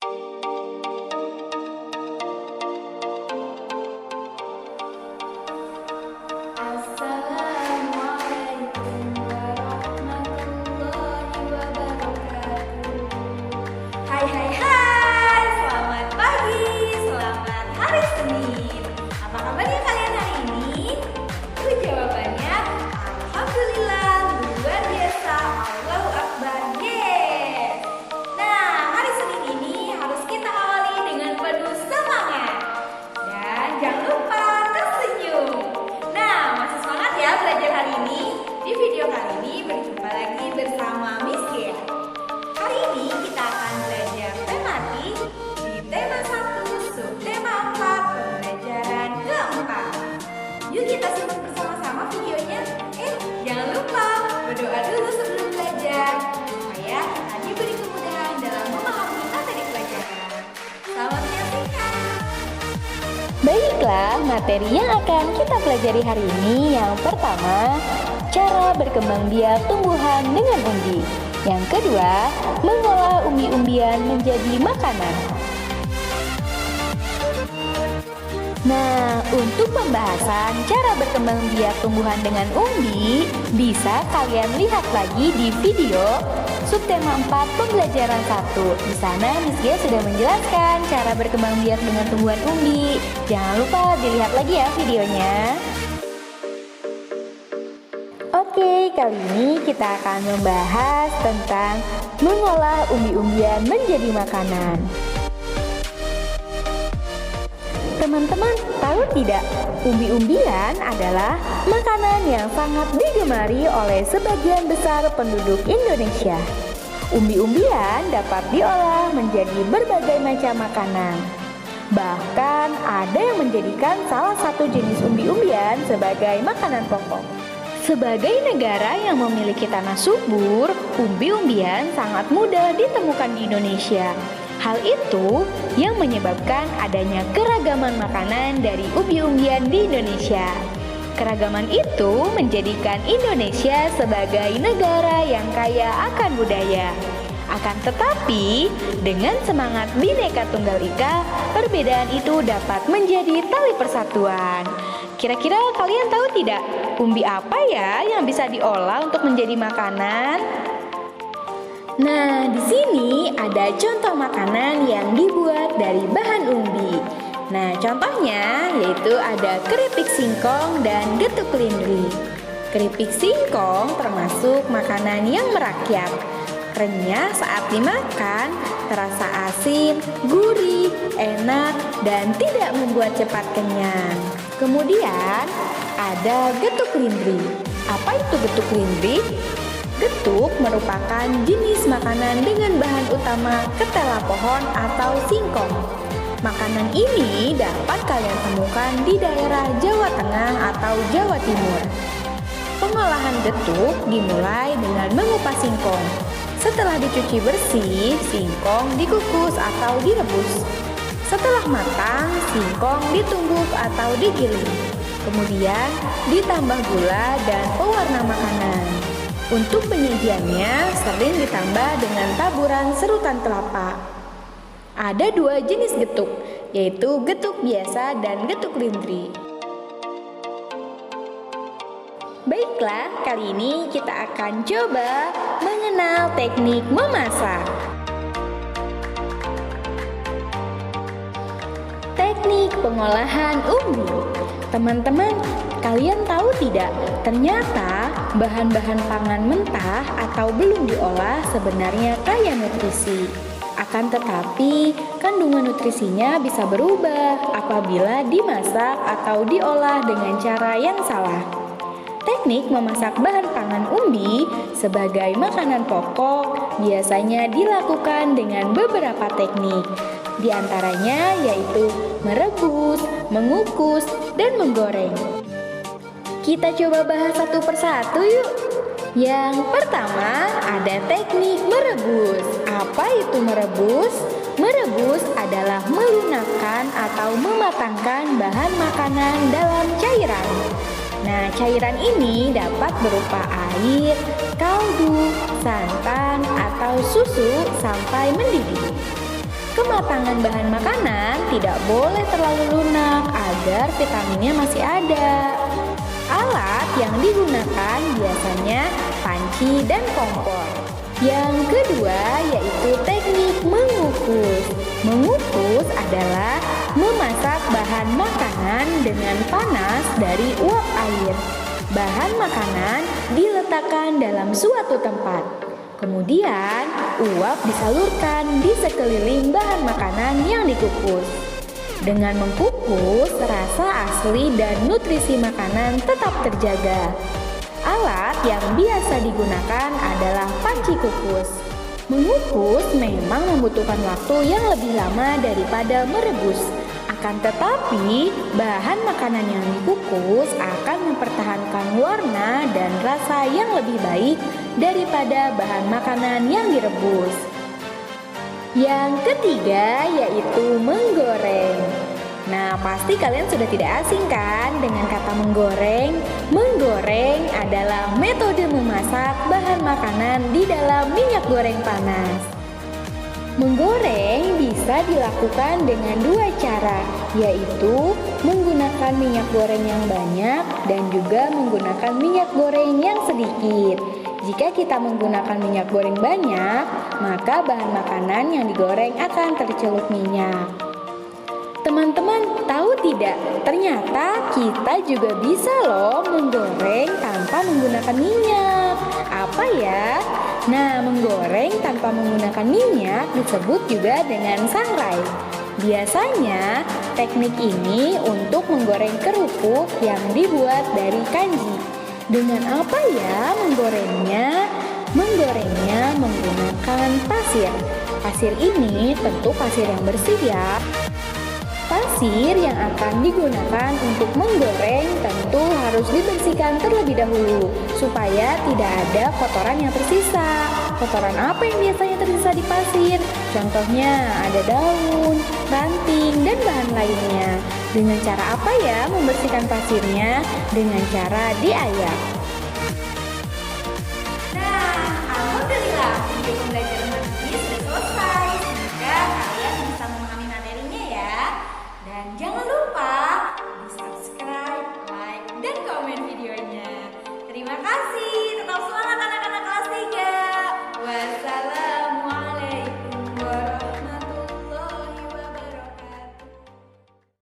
Assalamualaikum warahmatullahi wabarakatuh. Hai hai hai, selamat pagi, selamat hari Senin. Apa kabarnya kalian hari ini? Jawabannya Alhamdulillah, luar biasa, Allahu Akbar, yes. Nah, hari Senin ini harus kita awali dengan penuh semangat. Dan jangan lupa tersenyum. Nah, masih semangat ya belajar hari ini? Di video kali ini berjumpa lagi bersama Miss Gea. Hari ini kita akan belajar tematik di tema 1, subtema 4, pembelajaran keempat. Yuk kita simak bersama-sama videonya. Jangan lupa berdoa dulu sebelum belajar supaya kita diberi kemudahan dalam memahami materi pelajaran. Selamat menyaksikan. Baiklah, materi yang akan kita pelajari hari ini yang pertama, cara berkembang biak tumbuhan dengan umbi. Yang kedua, mengolah umbi-umbian menjadi makanan. Nah, untuk pembahasan cara berkembang biak tumbuhan dengan umbi, bisa kalian lihat lagi di video subtema 4 pembelajaran 1. Di sana Miss Gia sudah menjelaskan cara berkembang biak dengan tumbuhan umbi. Jangan lupa dilihat lagi ya videonya. Oke, kali ini kita akan membahas tentang mengolah umbi-umbian menjadi makanan. Teman-teman tahu tidak, umbi-umbian adalah makanan yang sangat digemari oleh sebagian besar penduduk Indonesia. Umbi-umbian dapat diolah menjadi berbagai macam makanan. Bahkan ada yang menjadikan salah satu jenis umbi-umbian sebagai makanan pokok. Sebagai negara yang memiliki tanah subur, umbi-umbian sangat mudah ditemukan di Indonesia. Hal itu yang menyebabkan adanya keragaman makanan dari umbi-umbian di Indonesia. Keragaman itu menjadikan Indonesia sebagai negara yang kaya akan budaya. Akan tetapi, dengan semangat Bhinneka Tunggal Ika, perbedaan itu dapat menjadi tali persatuan. Kira-kira kalian tahu tidak, umbi apa ya yang bisa diolah untuk menjadi makanan? Nah, di sini ada contoh makanan yang dibuat dari bahan umbi. Nah, contohnya yaitu ada keripik singkong dan getuk lindri. Keripik singkong termasuk makanan yang merakyat. Renyah saat dimakan, terasa asin, gurih, enak, dan tidak membuat cepat kenyang. Kemudian ada getuk lindri. Apa itu getuk lindri? Getuk merupakan jenis makanan dengan bahan utama ketela pohon atau singkong. Makanan ini dapat kalian temukan di daerah Jawa Tengah atau Jawa Timur. Pengolahan getuk dimulai dengan mengupas singkong. Setelah dicuci bersih, singkong dikukus atau direbus. Setelah matang, singkong ditumbuk atau digiling. Kemudian ditambah gula dan pewarna makanan. Untuk penyajiannya sering ditambah dengan taburan serutan kelapa. Ada 2 jenis getuk, yaitu getuk biasa dan getuk lindri. Baiklah, kali ini kita akan coba mengenal teknik memasak. Teknik pengolahan umbi. Teman-teman, kalian tahu tidak, ternyata bahan-bahan pangan mentah atau belum diolah sebenarnya kaya nutrisi. Akan tetapi, kandungan nutrisinya bisa berubah apabila dimasak atau diolah dengan cara yang salah. Teknik memasak bahan pangan umbi sebagai makanan pokok biasanya dilakukan dengan beberapa teknik. Di antaranya yaitu merebus, mengukus, dan menggoreng. Kita coba bahas satu persatu yuk. Yang pertama ada teknik merebus. Apa itu merebus? Merebus adalah melunakkan atau mematangkan bahan makanan dalam cairan. Nah, cairan ini dapat berupa air, kaldu, santan, atau susu sampai mendidih. Kematangan bahan makanan tidak boleh terlalu lunak agar vitaminnya masih ada. Alat yang digunakan biasanya panci dan kompor. Yang kedua yaitu teknik mengukus. Mengukus adalah memasak bahan makanan dengan panas dari uap air. Bahan makanan diletakkan dalam suatu tempat. Kemudian, uap disalurkan di sekeliling bahan makanan yang dikukus. Dengan mengkukus, rasa asli dan nutrisi makanan tetap terjaga. Alat yang biasa digunakan adalah panci kukus. Mengukus memang membutuhkan waktu yang lebih lama daripada merebus. Akan tetapi, bahan makanan yang dikukus akan mempertahankan warna dan rasa yang lebih baik daripada bahan makanan yang direbus. Yang ketiga yaitu menggoreng. Nah, pasti kalian sudah tidak asing kan dengan kata menggoreng? Menggoreng adalah metode memasak bahan makanan di dalam minyak goreng panas. Menggoreng bisa dilakukan dengan dua cara, yaitu menggunakan minyak goreng yang banyak dan juga menggunakan minyak goreng yang sedikit. Jika kita menggunakan minyak goreng banyak, maka bahan makanan yang digoreng akan tercelup minyak. Teman-teman tahu tidak? Ternyata kita juga bisa loh menggoreng tanpa menggunakan minyak. Apa ya? Nah, menggoreng tanpa menggunakan minyak disebut juga dengan sangrai. Biasanya, teknik ini untuk menggoreng kerupuk yang dibuat dari kanji. Dengan apa ya menggorengnya? Menggorengnya menggunakan pasir. Pasir ini tentu pasir yang bersih ya. Pasir yang akan digunakan untuk menggoreng tentu harus dibersihkan terlebih dahulu supaya tidak ada kotoran yang tersisa. Kotoran apa yang biasanya tersisa di pasir? Contohnya ada daun, ranting, dan bahan lainnya. Dengan cara apa ya membersihkan pasirnya? Dengan cara diayak. Nah, alhamdulillah video pembelajaran hari ini sudah selesai. Semoga kalian bisa memahami materinya ya. Dan jangan lupa di subscribe, like, dan komen videonya. Terima kasih.